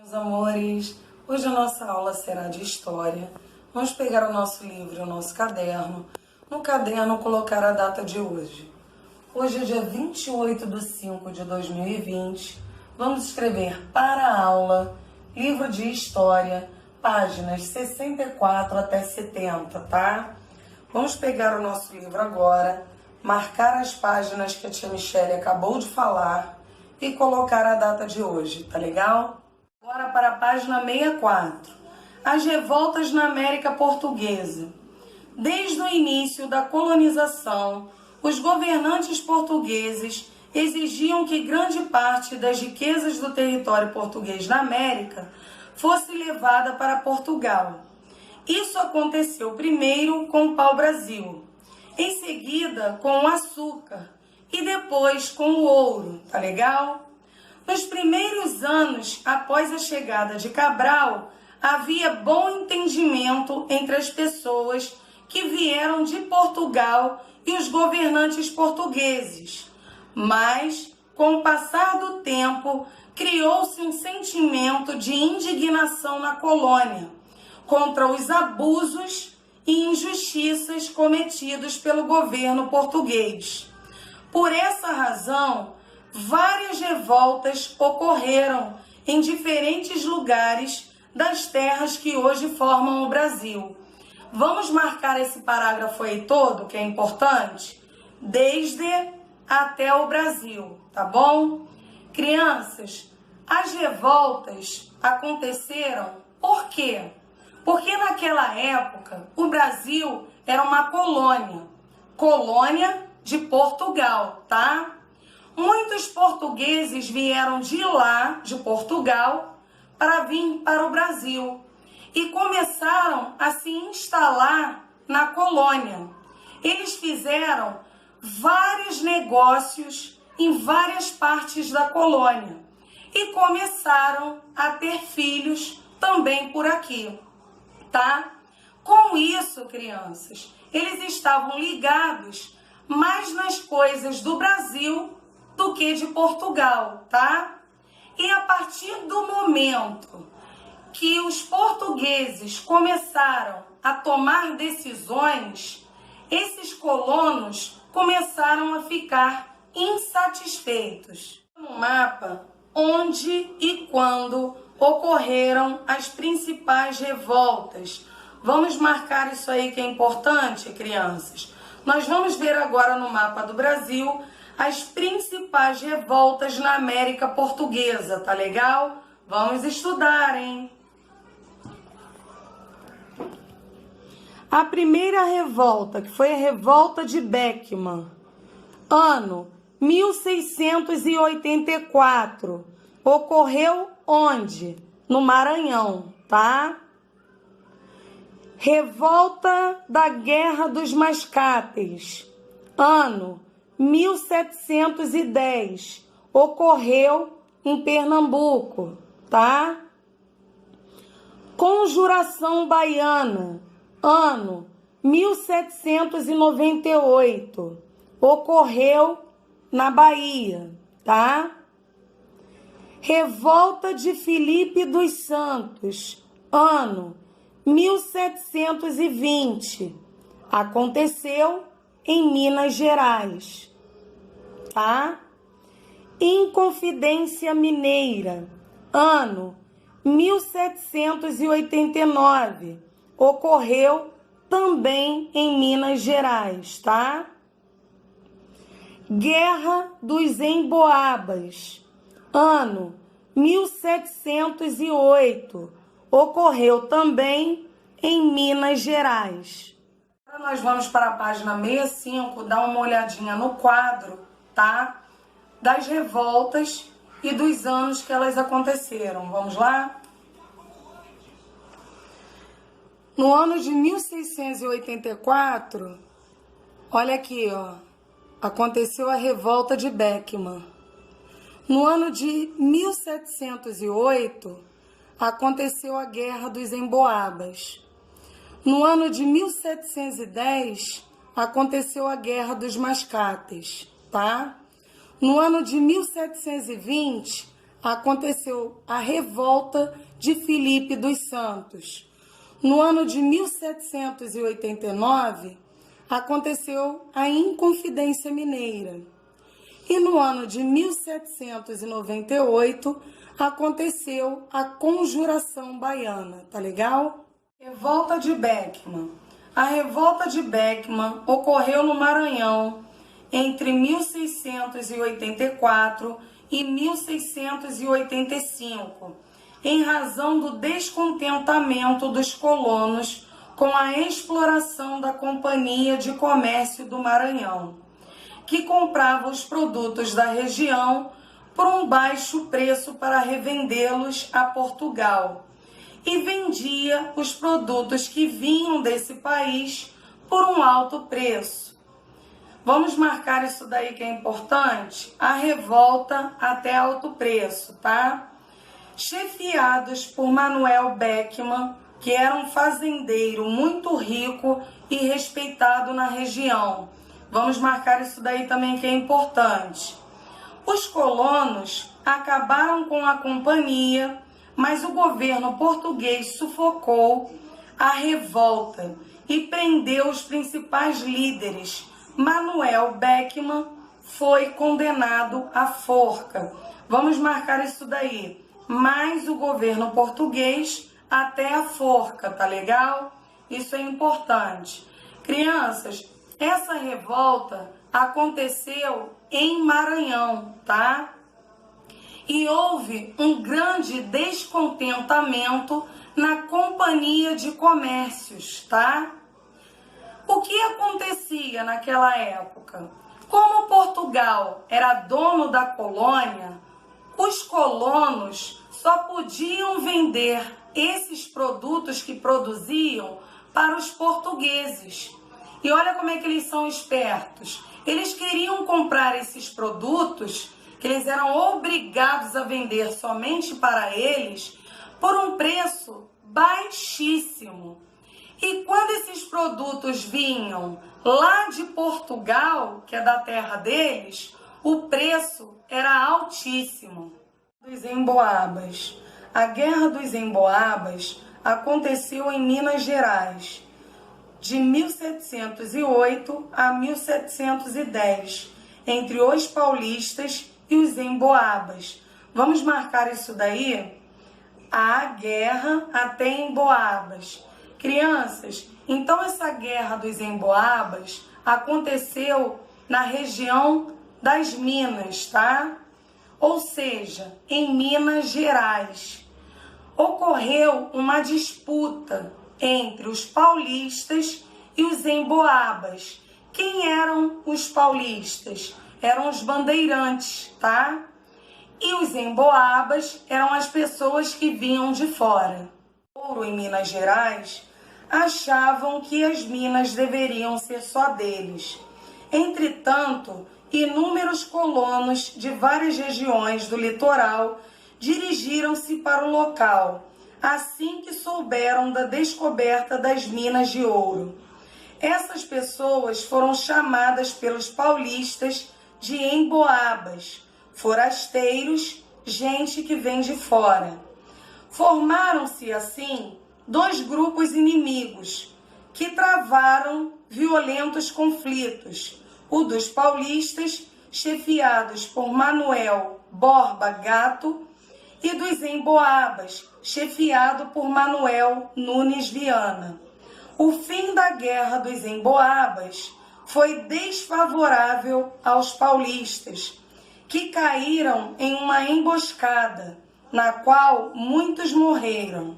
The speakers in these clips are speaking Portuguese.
Meus amores, hoje a nossa aula será de história. Vamos pegar o nosso livro, o nosso caderno. No caderno colocar a data de hoje. Hoje é dia 28/5/2020. Vamos escrever para a aula, livro de história, páginas 64 até 70, tá? Vamos pegar o nosso livro agora, marcar as páginas que a tia Michele acabou de falar e colocar a data de hoje, tá legal? Agora para a página 64. As revoltas na América Portuguesa. Desde o início da colonização, os governantes portugueses exigiam que grande parte das riquezas do território português na América fosse levada para Portugal. Isso aconteceu primeiro com o pau-brasil, em seguida com o açúcar e depois com o ouro, tá legal? Nos primeiros anos após a chegada de Cabral, havia bom entendimento entre as pessoas que vieram de Portugal e os governantes portugueses. Mas, com o passar do tempo, criou-se um sentimento de indignação na colônia contra os abusos e injustiças cometidos pelo governo português. Por essa razão, várias revoltas ocorreram em diferentes lugares das terras que hoje formam o Brasil. Vamos marcar esse parágrafo aí todo, que é importante? Desde até o Brasil, tá bom? Crianças, as revoltas aconteceram por quê? Porque naquela época o Brasil era uma colônia de Portugal, tá? Muitos portugueses vieram de lá, de Portugal, para vir para o Brasil e começaram a se instalar na colônia. Eles fizeram vários negócios em várias partes da colônia e começaram a ter filhos também por aqui, tá? Com isso, crianças, eles estavam ligados mais nas coisas do Brasil do que de Portugal, tá? E a partir do momento que os portugueses começaram a tomar decisões, esses colonos começaram a ficar insatisfeitos. No mapa, onde e quando ocorreram as principais revoltas. Vamos marcar isso aí que é importante, crianças. Nós vamos ver agora no mapa do Brasil as principais revoltas na América Portuguesa, tá legal? Vamos estudar, hein? A primeira revolta, que foi a revolta de Beckman, ano 1684, ocorreu onde? No Maranhão, tá? Revolta da Guerra dos Mascates, ano 1710, ocorreu em Pernambuco, tá? Conjuração Baiana, ano 1798, ocorreu na Bahia, tá? Revolta de Filipe dos Santos, ano 1720, aconteceu em Minas Gerais, tá? Inconfidência Mineira, ano 1789, ocorreu também em Minas Gerais, tá? Guerra dos Emboabas, ano 1708, ocorreu também em Minas Gerais. Agora nós vamos para a página 65, dar uma olhadinha no quadro, tá? Das revoltas e dos anos que elas aconteceram. Vamos lá? No ano de 1684, olha aqui, ó, aconteceu a revolta de Beckman. No ano de 1708, aconteceu a Guerra dos Emboabas. No ano de 1710, aconteceu a Guerra dos Mascates, tá? No ano de 1720, aconteceu a revolta de Filipe dos Santos. No ano de 1789, aconteceu a Inconfidência Mineira. E no ano de 1798, aconteceu a Conjuração Baiana, tá legal? Revolta de Beckman. A revolta de Beckman ocorreu no Maranhão entre 1684 e 1685, em razão do descontentamento dos colonos com a exploração da Companhia de Comércio do Maranhão, que comprava os produtos da região por um baixo preço para revendê-los a Portugal e vendia os produtos que vinham desse país por um alto preço. Vamos marcar isso daí que é importante? A revolta até alto preço, tá? Chefiados por Manuel Beckman, que era um fazendeiro muito rico e respeitado na região. Vamos marcar isso daí também que é importante. Os colonos acabaram com a companhia, mas o governo português sufocou a revolta e prendeu os principais líderes. Manuel Beckman foi condenado à forca. Vamos marcar isso daí. Mas o governo português até a forca, tá legal? Isso é importante. Crianças, essa revolta aconteceu em Maranhão, tá? E houve um grande descontentamento na Companhia de Comércios, tá? O que acontecia naquela época? Como Portugal era dono da colônia, os colonos só podiam vender esses produtos que produziam para os portugueses. E olha como é que eles são espertos. Eles queriam comprar esses produtos que eles eram obrigados a vender somente para eles por um preço baixíssimo. E quando esses produtos vinham lá de Portugal, que é da terra deles, o preço era altíssimo. Dos Emboabas. A Guerra dos Emboabas aconteceu em Minas Gerais, de 1708 a 1710, entre os paulistas e os emboabas. Vamos marcar isso daí? A guerra até Emboabas. Crianças, então essa guerra dos emboabas aconteceu na região das Minas, tá? Ou seja, em Minas Gerais. Ocorreu uma disputa entre os paulistas e os emboabas. Quem eram os paulistas? Eram os bandeirantes, tá? E os emboabas eram as pessoas que vinham de fora. Ouro em Minas Gerais achavam que as minas deveriam ser só deles. Entretanto, inúmeros colonos de várias regiões do litoral dirigiram-se para o local, assim que souberam da descoberta das minas de ouro. Essas pessoas foram chamadas pelos paulistas de emboabas, forasteiros, gente que vem de fora. Formaram-se, assim, dois grupos inimigos que travaram violentos conflitos. O dos paulistas, chefiados por Manuel Borba Gato, e dos emboabas, chefiado por Manuel Nunes Viana. O fim da Guerra dos Emboabas foi desfavorável aos paulistas, que caíram em uma emboscada, na qual muitos morreram.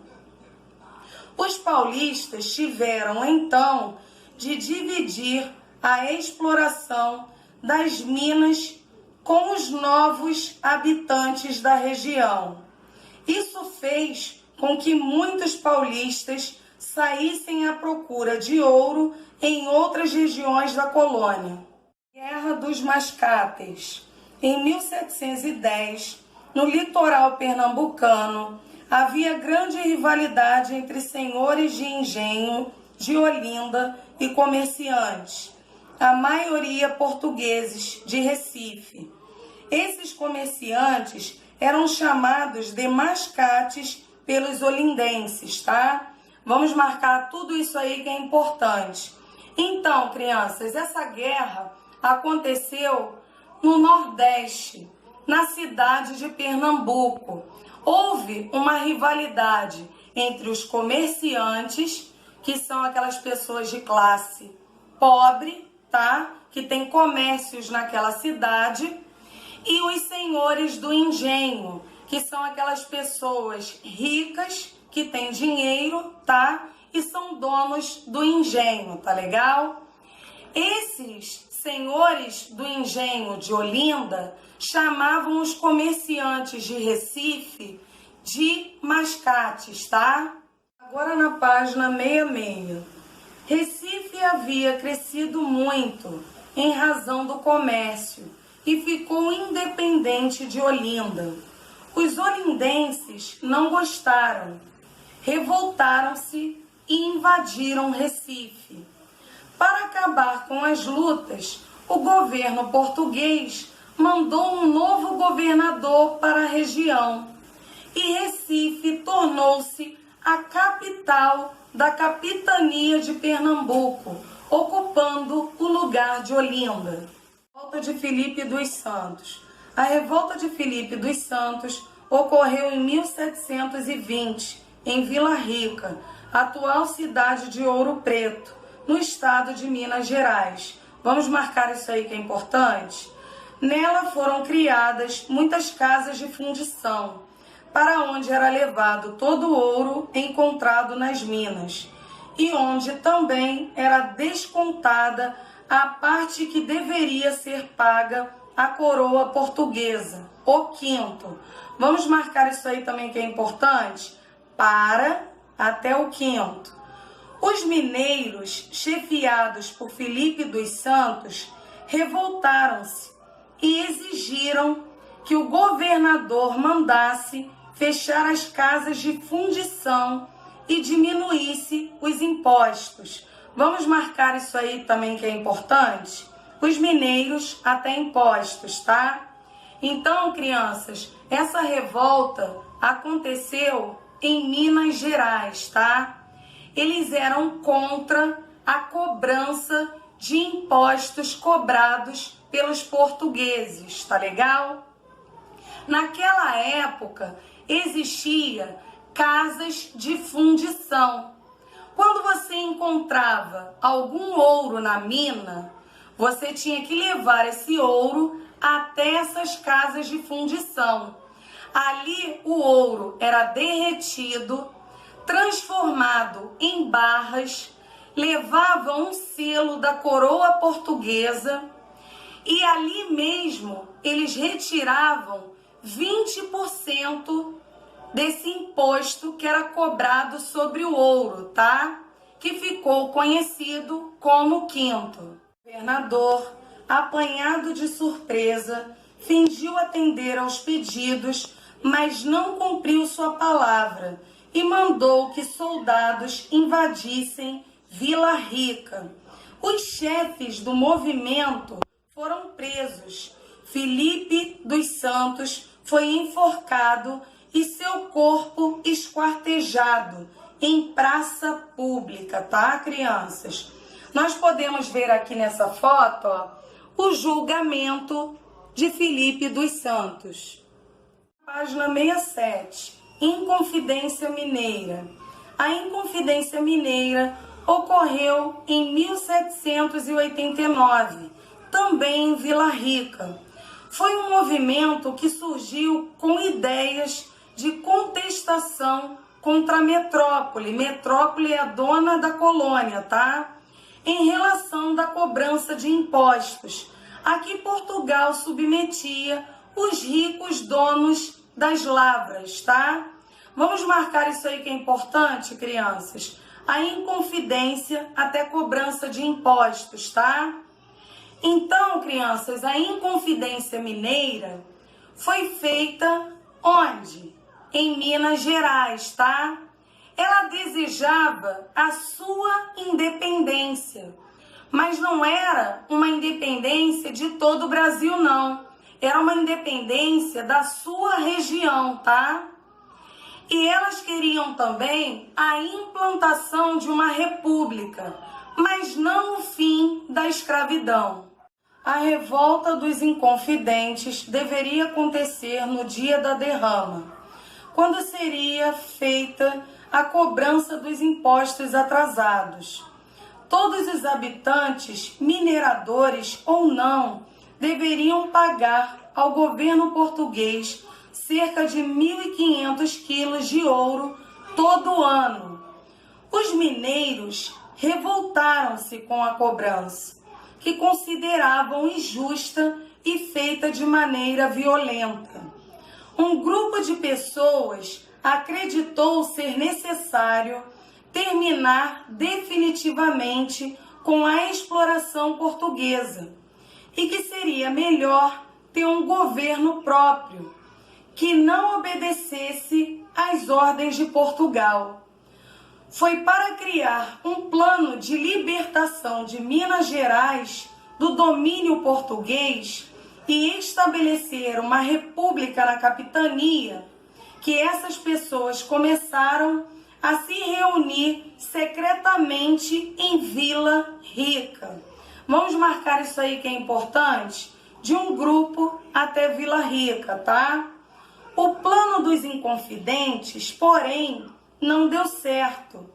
Os paulistas tiveram, então, de dividir a exploração das minas com os novos habitantes da região. Isso fez com que muitos paulistas saíssem à procura de ouro em outras regiões da colônia. Guerra dos Mascates. Em 1710, no litoral pernambucano, havia grande rivalidade entre senhores de engenho de Olinda e comerciantes, a maioria portugueses de Recife. Esses comerciantes eram chamados de mascates pelos olindenses, tá? Vamos marcar tudo isso aí que é importante. Então, crianças, essa guerra aconteceu no Nordeste, na cidade de Pernambuco. Houve uma rivalidade entre os comerciantes, que são aquelas pessoas de classe pobre, tá? Que tem comércios naquela cidade, e os senhores do engenho, que são aquelas pessoas ricas que têm dinheiro, tá? E são donos do engenho, tá legal? Esses senhores do engenho de Olinda chamavam os comerciantes de Recife de mascates, tá? Agora na página 66. Recife havia crescido muito em razão do comércio e ficou independente de Olinda. Os olindenses não gostaram, revoltaram-se e invadiram Recife. Para acabar com as lutas, o governo português mandou um novo governador para a região e Recife tornou-se a capital da capitania de Pernambuco, ocupando o lugar de Olinda. Revolta de Filipe dos Santos. A revolta de Filipe dos Santos ocorreu em 1720, em Vila Rica, atual cidade de Ouro Preto, no estado de Minas Gerais. Vamos marcar isso aí que é importante? Nela foram criadas muitas casas de fundição, para onde era levado todo o ouro encontrado nas minas, e onde também era descontada a parte que deveria ser paga à coroa portuguesa, o quinto. Vamos marcar isso aí também que é importante? Para até o quinto. Os mineiros, chefiados por Filipe dos Santos, revoltaram-se e exigiram que o governador mandasse fechar as casas de fundição e diminuísse os impostos. Vamos marcar isso aí também que é importante? Os mineiros até impostos, tá? Então, crianças, essa revolta aconteceu em Minas Gerais, tá? Eles eram contra a cobrança de impostos cobrados pelos portugueses, tá legal? Naquela época, existia casas de fundição. Quando você encontrava algum ouro na mina, você tinha que levar esse ouro até essas casas de fundição. Ali o ouro era derretido, transformado em barras, levava um selo da coroa portuguesa e ali mesmo eles retiravam 20% desse imposto que era cobrado sobre o ouro, tá? Que ficou conhecido como quinto. O governador, apanhado de surpresa, fingiu atender aos pedidos, mas não cumpriu sua palavra e mandou que soldados invadissem Vila Rica. Os chefes do movimento foram presos. Filipe dos Santos foi enforcado e seu corpo esquartejado em praça pública, tá, crianças? Nós podemos ver aqui nessa foto, ó, o julgamento de Filipe dos Santos. Página 67. Inconfidência Mineira. A Inconfidência Mineira ocorreu em 1789, também em Vila Rica. Foi um movimento que surgiu com ideias de contestação contra a metrópole. Metrópole é a dona da colônia, tá? Em relação da cobrança de impostos. Aqui Portugal submetia os ricos donos das lavras, tá? Vamos marcar isso aí que é importante, crianças? A inconfidência até cobrança de impostos, tá? Então, crianças, a Inconfidência Mineira foi feita onde? Em Minas Gerais, tá? Ela desejava a sua independência, mas não era uma independência de todo o Brasil, não. era uma independência da sua região, tá? E elas queriam também a implantação de uma república, mas não o fim da escravidão. A revolta dos Inconfidentes deveria acontecer no dia da derrama, quando seria feita a cobrança dos impostos atrasados. Todos os habitantes, mineradores ou não, deveriam pagar ao governo português cerca de 1.500 quilos de ouro todo ano. Os mineiros revoltaram-se com a cobrança, que consideravam injusta e feita de maneira violenta. Um grupo de pessoas acreditou ser necessário terminar definitivamente com a exploração portuguesa e que seria melhor ter um governo próprio, que não obedecesse às ordens de Portugal. Foi para criar um plano de libertação de Minas Gerais do domínio português e estabelecer uma república na capitania que essas pessoas começaram a se reunir secretamente em Vila Rica. Vamos marcar isso aí que é importante? De um grupo até Vila Rica, tá? O plano dos Inconfidentes, porém, não deu certo.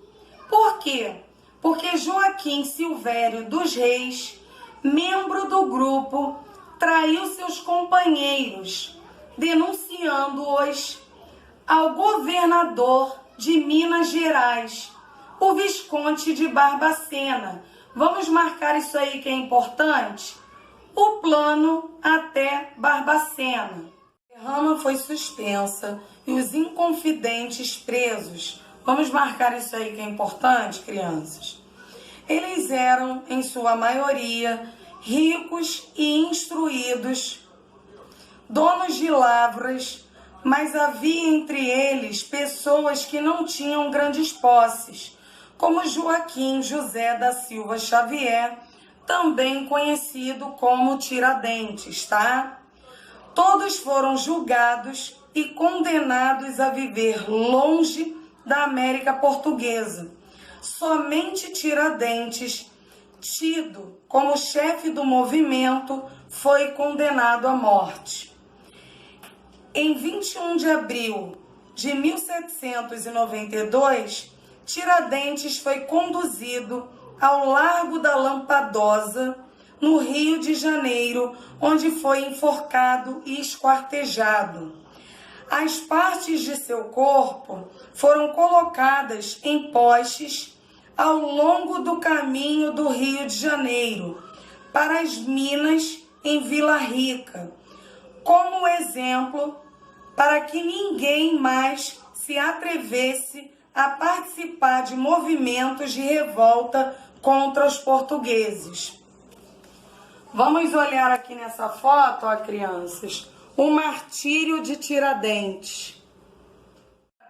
Por quê? Porque Joaquim Silvério dos Reis, membro do grupo, traiu seus companheiros, denunciando-os ao governador de Minas Gerais, o Visconde de Barbacena. Vamos marcar isso aí que é importante? O plano até Barbacena. A derrama foi suspensa e os Inconfidentes presos. Vamos marcar isso aí que é importante, crianças? Eles eram, em sua maioria, ricos e instruídos, donos de lavras, mas havia entre eles pessoas que não tinham grandes posses, como Joaquim José da Silva Xavier, também conhecido como Tiradentes, tá? Todos foram julgados e condenados a viver longe da América Portuguesa. Somente Tiradentes, tido como chefe do movimento, foi condenado à morte. Em 21 de abril de 1792, Tiradentes foi conduzido ao Largo da Lampadosa, no Rio de Janeiro, onde foi enforcado e esquartejado. As partes de seu corpo foram colocadas em postes ao longo do caminho do Rio de Janeiro para as minas em Vila Rica, como exemplo para que ninguém mais se atrevesse a participar de movimentos de revolta contra os portugueses. Vamos olhar aqui nessa foto, ó, crianças, o martírio de Tiradentes.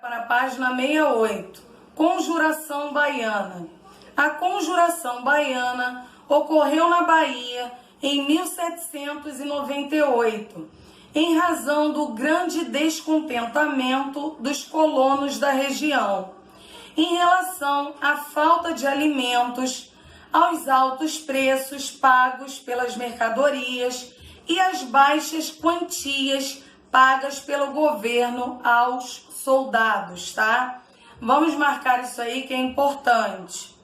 Para a página 68, Conjuração Baiana. A Conjuração Baiana ocorreu na Bahia em 1798, em razão do grande descontentamento dos colonos da região, em relação à falta de alimentos, aos altos preços pagos pelas mercadorias e às baixas quantias pagas pelo governo aos soldados, tá? Vamos marcar isso aí que é importante.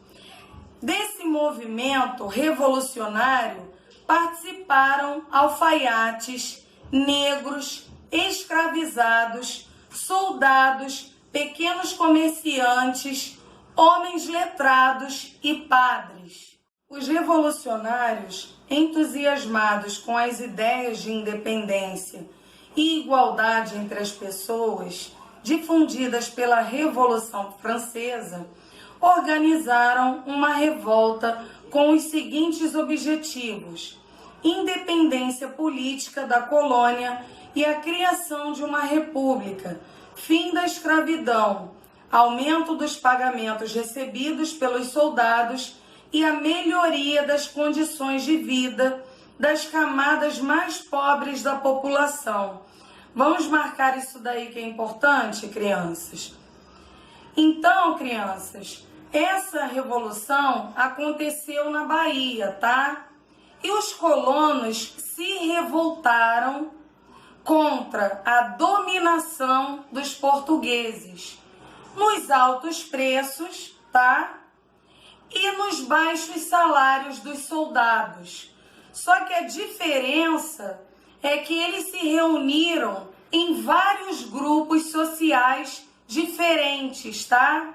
Desse movimento revolucionário participaram alfaiates, negros, escravizados, soldados, pequenos comerciantes, homens letrados e padres. Os revolucionários, entusiasmados com as ideias de independência e igualdade entre as pessoas, difundidas pela Revolução Francesa, organizaram uma revolta com os seguintes objetivos: independência política da colônia e a criação de uma república, fim da escravidão, aumento dos pagamentos recebidos pelos soldados e a melhoria das condições de vida das camadas mais pobres da população. Vamos marcar isso daí que é importante, crianças? Então, crianças, essa revolução aconteceu na Bahia, tá? E os colonos se revoltaram contra a dominação dos portugueses nos altos preços, tá? E nos baixos salários dos soldados. Só que a diferença é que eles se reuniram em vários grupos sociais diferentes, tá?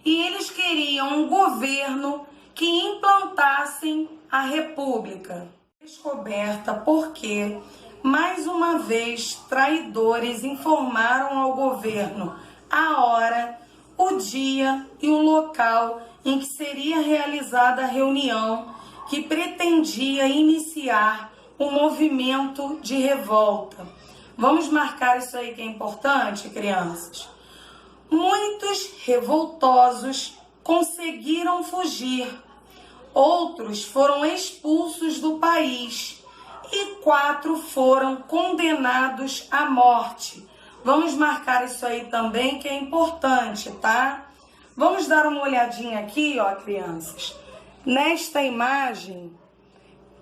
E eles queriam um governo que implantassem a república. Descoberta porque, mais uma vez, traidores informaram ao governo a hora, o dia e o local em que seria realizada a reunião que pretendia iniciar um movimento de revolta. Vamos marcar isso aí que é importante, crianças? Muitos revoltosos conseguiram fugir, outros foram expulsos do país e 4 foram condenados à morte. Vamos marcar isso aí também que é importante, tá? Vamos dar uma olhadinha aqui, ó, crianças. Nesta imagem,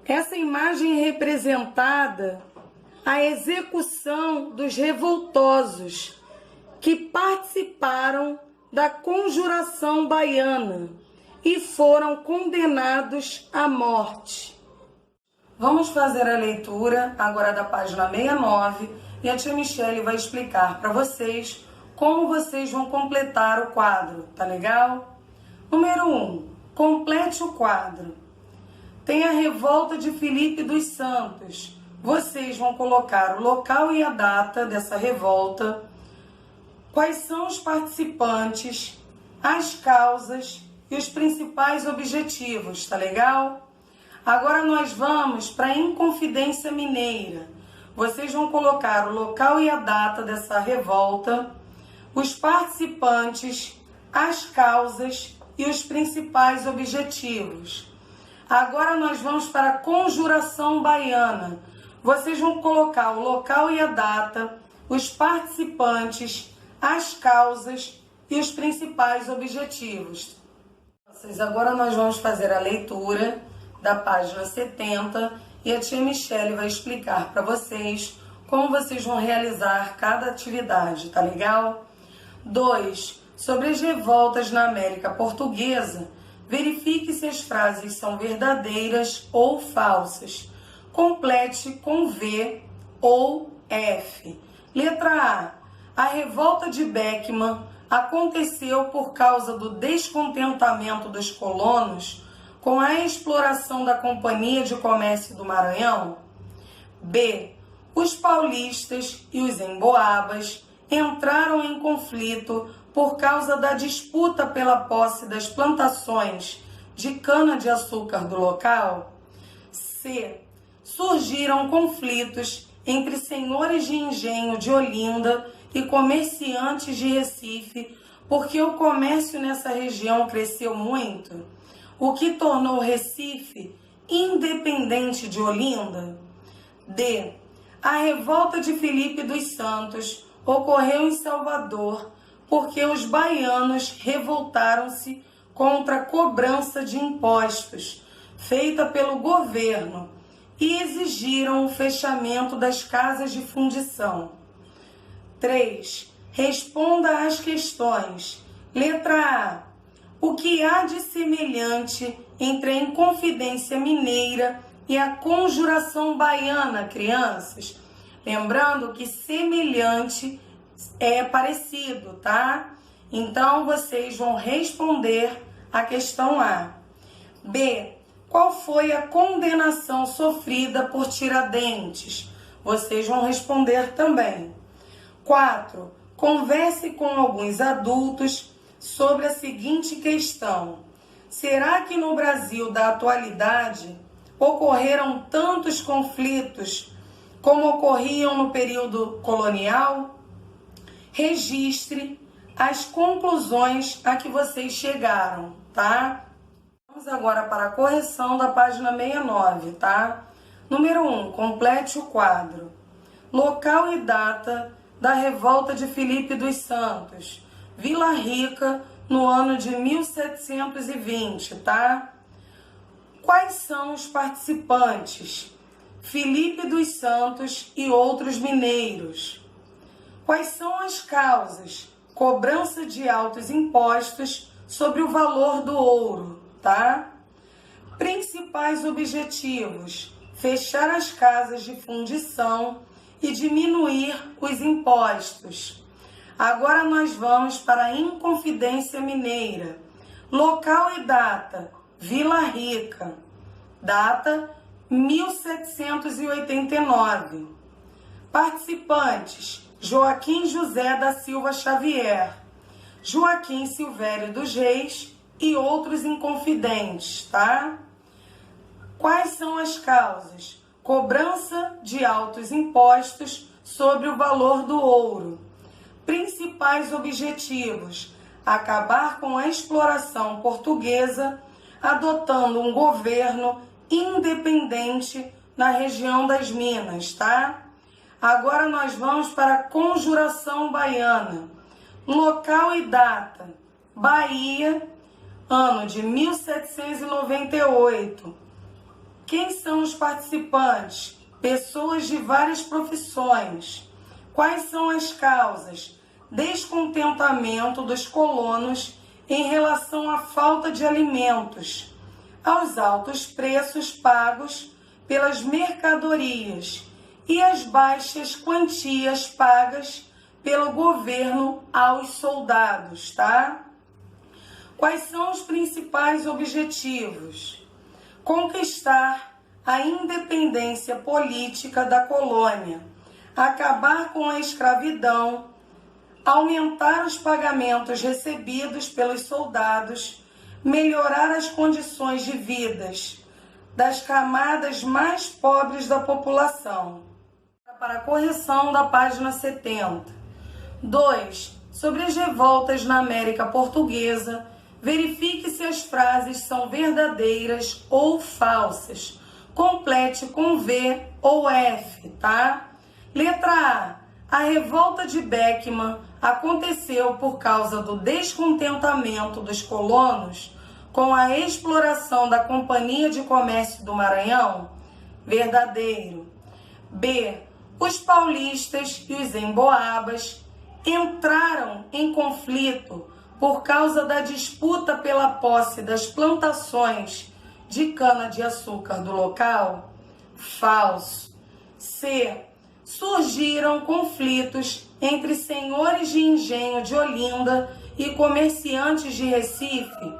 essa imagem é representada a execução dos revoltosos que participaram da Conjuração Baiana e foram condenados à morte. Vamos fazer a leitura agora da página 69 e a tia Michele vai explicar para vocês como vocês vão completar o quadro, tá legal? Número 1, complete o quadro. Tem a revolta de Filipe dos Santos. Vocês vão colocar o local e a data dessa revolta, quais são os participantes, as causas e os principais objetivos, tá legal? Agora nós vamos para a Inconfidência Mineira. Vocês vão colocar o local e a data dessa revolta, os participantes, as causas e os principais objetivos. Agora nós vamos para a Conjuração Baiana. Vocês vão colocar o local e a data, os participantes, as causas e os principais objetivos. Agora nós vamos fazer a leitura da página 70 e a tia Michele vai explicar para vocês como vocês vão realizar cada atividade, tá legal? 2. Sobre as revoltas na América Portuguesa, verifique se as frases são verdadeiras ou falsas. Complete com V ou F. Letra A. A revolta de Beckman aconteceu por causa do descontentamento dos colonos com a exploração da Companhia de Comércio do Maranhão. B. Os paulistas e os emboabas entraram em conflito por causa da disputa pela posse das plantações de cana-de-açúcar do local. C. Surgiram conflitos entre senhores de engenho de Olinda e comerciantes de Recife, porque o comércio nessa região cresceu muito, o que tornou Recife independente de Olinda. D. A revolta de Filipe dos Santos ocorreu em Salvador porque os baianos revoltaram-se contra a cobrança de impostos feita pelo governo e exigiram o fechamento das casas de fundição. 3. Responda às questões. Letra A. O que há de semelhante entre a Inconfidência Mineira e a Conjuração Baiana, crianças? Lembrando que semelhante é parecido, tá? Então, vocês vão responder a questão A. B. Qual foi a condenação sofrida por Tiradentes? Vocês vão responder também. 4. Converse com alguns adultos sobre a seguinte questão: será que no Brasil da atualidade ocorreram tantos conflitos como ocorriam no período colonial? Registre as conclusões a que vocês chegaram, tá? Vamos agora para a correção da página 69, tá? Número 1. Complete o quadro. Local e data da revolta de Filipe dos Santos. Vila Rica, no ano de 1720, tá? Quais são os participantes? Filipe dos Santos e outros mineiros. Quais são as causas? Cobrança de altos impostos sobre o valor do ouro, tá? Principais objetivos: fechar as casas de fundição e diminuir os impostos. Agora nós vamos para a Inconfidência Mineira. Local e data: Vila Rica. Data: 1789. Participantes: Joaquim José da Silva Xavier, Joaquim Silvério dos Reis e outros inconfidentes, tá? Quais são as causas? Cobrança de altos impostos sobre o valor do ouro. Principais objetivos: acabar com a exploração portuguesa, adotando um governo independente na região das Minas, tá? Agora nós vamos para a Conjuração Baiana. Local e data: Bahia, ano de 1798. Quem são os participantes? Pessoas de várias profissões. Quais são as causas? Descontentamento dos colonos em relação à falta de alimentos, aos altos preços pagos pelas mercadorias e as baixas quantias pagas pelo governo aos soldados, tá? Quais são os principais objetivos? Conquistar a independência política da colônia, acabar com a escravidão, aumentar os pagamentos recebidos pelos soldados, melhorar as condições de vidas das camadas mais pobres da população. Para a correção da página 70. 2. Sobre as revoltas na América Portuguesa, verifique se as frases são verdadeiras ou falsas. Complete com V ou F, tá? Letra A. A revolta de Beckman aconteceu por causa do descontentamento dos colonos com a exploração da Companhia de Comércio do Maranhão? Verdadeiro. B. Os paulistas e os emboabas entraram em conflito por causa da disputa pela posse das plantações de cana-de-açúcar do local? Falso. C. Surgiram conflitos entre senhores de engenho de Olinda e comerciantes de Recife,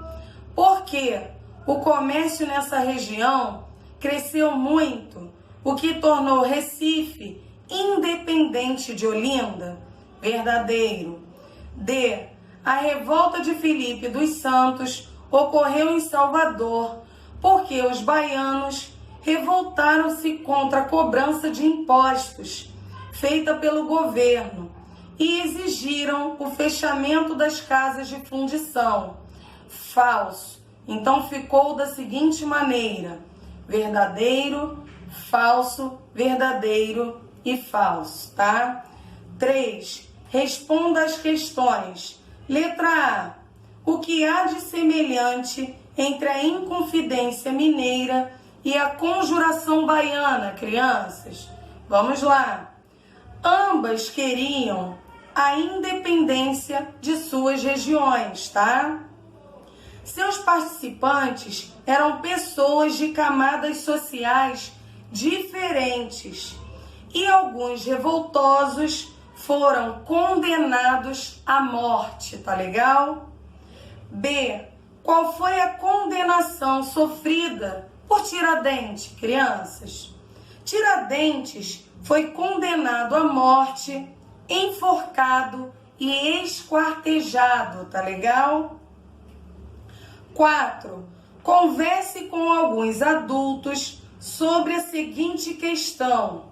porque o comércio nessa região cresceu muito, o que tornou Recife independente de Olinda? Verdadeiro. D. A revolta de Filipe dos Santos ocorreu em Salvador, porque os baianos revoltaram-se contra a cobrança de impostos feita pelo governo e exigiram o fechamento das casas de fundição. Falso. Então ficou da seguinte maneira: verdadeiro, falso, verdadeiro e falso, tá? 3. Responda às questões. Letra A. O que há de semelhante entre a Inconfidência Mineira e a Conjuração Baiana, crianças? Vamos lá. Ambas queriam a independência de suas regiões, tá? Seus participantes eram pessoas de camadas sociais diferentes e alguns revoltosos foram condenados à morte, tá legal? B. Qual foi a condenação sofrida por Tiradentes, crianças? Tiradentes foi condenado à morte, enforcado e esquartejado, tá legal? 4. Converse com alguns adultos sobre a seguinte questão: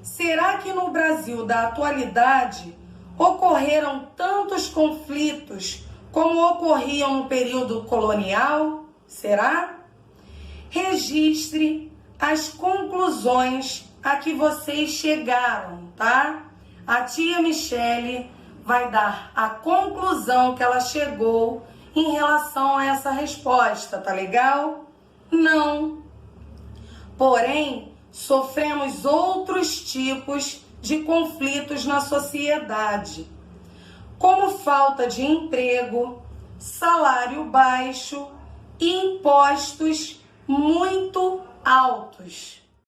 será que no Brasil da atualidade ocorreram tantos conflitos como ocorriam no período colonial? Será? Registre as conclusões a que vocês chegaram, tá? A tia Michele vai dar a conclusão que ela chegou em relação a essa resposta, tá legal? Não. Porém, sofremos outros tipos de conflitos na sociedade, como falta de emprego, salário baixo e impostos muito altos.